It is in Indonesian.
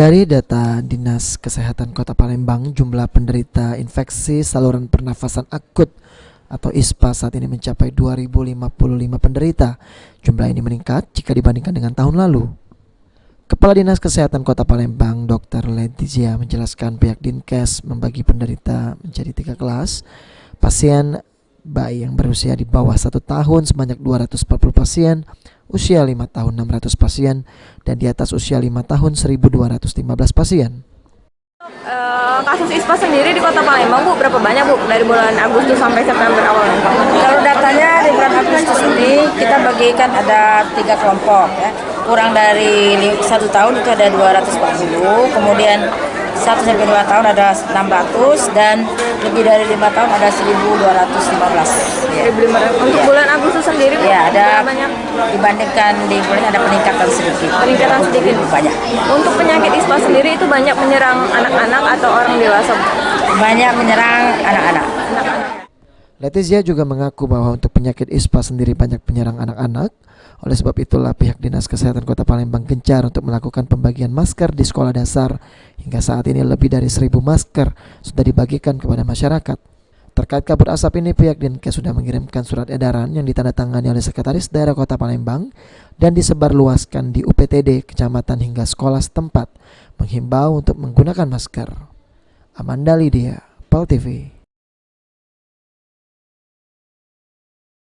Dari data Dinas Kesehatan Kota Palembang, jumlah penderita infeksi saluran pernafasan akut atau ISPA saat ini mencapai 2.055 penderita. Jumlah ini meningkat jika dibandingkan dengan tahun lalu. Kepala Dinas Kesehatan Kota Palembang, Dr. Letizia, menjelaskan pihak Dinkes membagi penderita menjadi 3 kelas. Pasien bayi yang berusia di bawah 1 tahun sebanyak 240 pasien, usia 5 tahun 600 pasien, dan di atas usia 5 tahun 1.215 pasien. Kasus ISPA sendiri di Kota Palembang, Bu, berapa banyak, Bu, dari bulan Agustus sampai September awal? Kalau datanya di bulan Agustus ini kita bagikan ada 3 kelompok ya. Kurang dari 1 tahun itu ada 240, kemudian 1 sampai 2 tahun ada 600, dan lebih dari 5 tahun ada 1.215. Ya. 1.500. Untuk bulan Agustus sendiri, Bu, Ya, ada banyak dibandingkan di bulan ada peningkatan sedikit. peningkatan sedikit. Banyak. Untuk penyakit ISPA sendiri itu banyak menyerang anak-anak atau orang dewasa, Bu? Banyak menyerang anak-anak. Letizia juga mengaku bahwa untuk penyakit ISPA sendiri banyak penyerang anak-anak. Oleh sebab itulah pihak Dinas Kesehatan Kota Palembang gencar untuk melakukan pembagian masker di sekolah dasar. Hingga saat ini lebih dari 1.000 masker sudah dibagikan kepada masyarakat. Terkait kabut asap ini, pihak Dinkes sudah mengirimkan surat edaran yang ditandatangani oleh Sekretaris Daerah Kota Palembang dan disebarluaskan di UPTD, kecamatan hingga sekolah setempat, menghimbau untuk menggunakan masker. Amanda Lydia, PAL TV.